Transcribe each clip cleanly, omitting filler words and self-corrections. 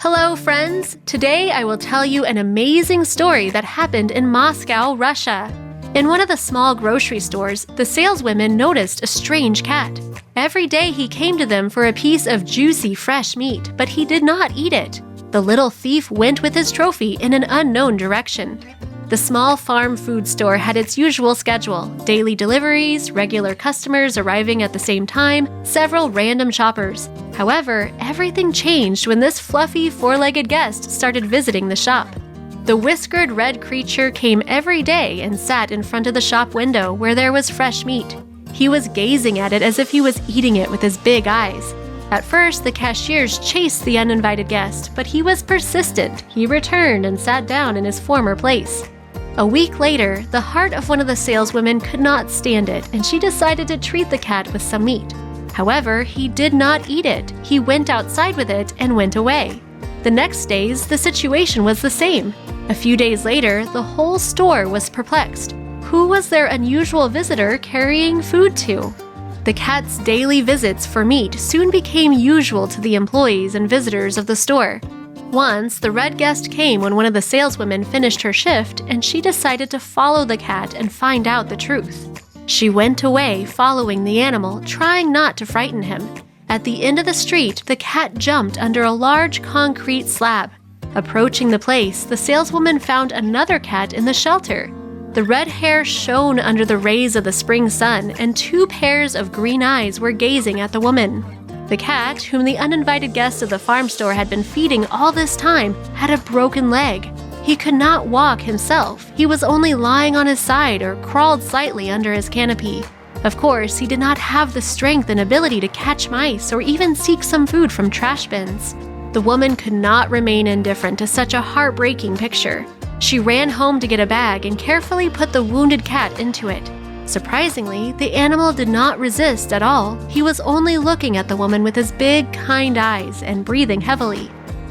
Hello, friends! Today I will tell you an amazing story that happened in Moscow, Russia. In one of the small grocery stores, the saleswomen noticed a strange cat. Every day he came to them for a piece of juicy, fresh meat, but he did not eat it. The little thief went with his trophy in an unknown direction. The small farm food store had its usual schedule: daily deliveries, regular customers arriving at the same time, several random shoppers. However, everything changed when this fluffy, four-legged guest started visiting the shop. The whiskered red creature came every day and sat in front of the shop window where there was fresh meat. He was gazing at it as if he was eating it with his big eyes. At first, the cashiers chased the uninvited guest, but he was persistent. He returned and sat down in his former place. A week later, the heart of one of the saleswomen could not stand it, and she decided to treat the cat with some meat. However, he did not eat it. He went outside with it and went away. The next days, the situation was the same. A few days later, the whole store was perplexed. Who was their unusual visitor carrying food to? The cat's daily visits for meat soon became usual to the employees and visitors of the store. Once, the red guest came when one of the saleswomen finished her shift, and she decided to follow the cat and find out the truth. She went away following the animal, trying not to frighten him. At the end of the street, the cat jumped under a large concrete slab. Approaching the place, the saleswoman found another cat in the shelter. The red hair shone under the rays of the spring sun, and two pairs of green eyes were gazing at the woman. The cat, whom the uninvited guest of the farm store had been feeding all this time, had a broken leg. He could not walk himself. He was only lying on his side or crawled slightly under his canopy. Of course, he did not have the strength and ability to catch mice or even seek some food from trash bins. The woman could not remain indifferent to such a heartbreaking picture. She ran home to get a bag and carefully put the wounded cat into it. Surprisingly, the animal did not resist at all. He was only looking at the woman with his big, kind eyes and breathing heavily.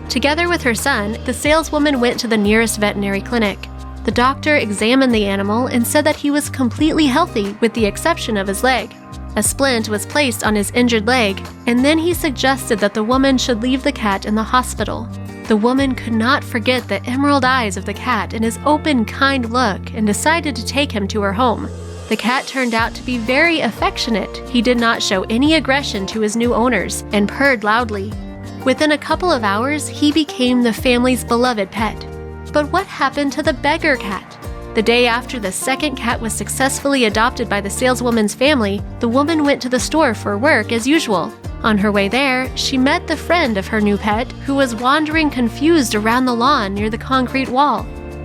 Together with her son, the saleswoman went to the nearest veterinary clinic. The doctor examined the animal and said that he was completely healthy with the exception of his leg. A splint was placed on his injured leg, and then he suggested that the woman should leave the cat in the hospital. The woman could not forget the emerald eyes of the cat and his open, kind look, and decided to take him to her home. The cat turned out to be very affectionate. He did not show any aggression to his new owners and purred loudly. Within a couple of hours, he became the family's beloved pet. But what happened to the beggar cat? The day after the second cat was successfully adopted by the saleswoman's family, the woman went to the store for work as usual. On her way there, she met the friend of her new pet, who was wandering confused around the lawn near the concrete wall.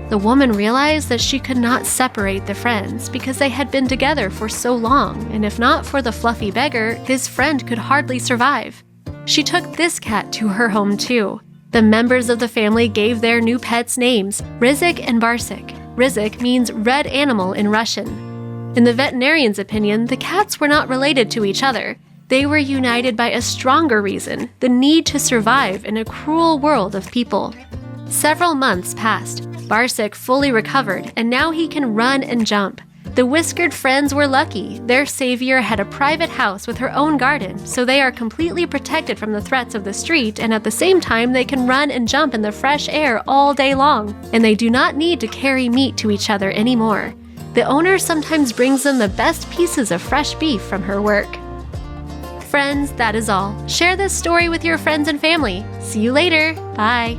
The woman realized that she could not separate the friends because they had been together for so long, and if not for the fluffy beggar, his friend could hardly survive. She took this cat to her home too. The members of the family gave their new pets names, Rizik and Barzik. Rizik means red animal in Russian. In the veterinarian's opinion, the cats were not related to each other. They were united by a stronger reason: the need to survive in a cruel world of people. Several months passed. Barzik fully recovered, and now he can run and jump. The whiskered friends were lucky. Their savior had a private house with her own garden, so they are completely protected from the threats of the street, and at the same time they can run and jump in the fresh air all day long, and they do not need to carry meat to each other anymore. The owner sometimes brings them the best pieces of fresh beef from her work. Friends, that is all. Share this story with your friends and family. See you later. Bye.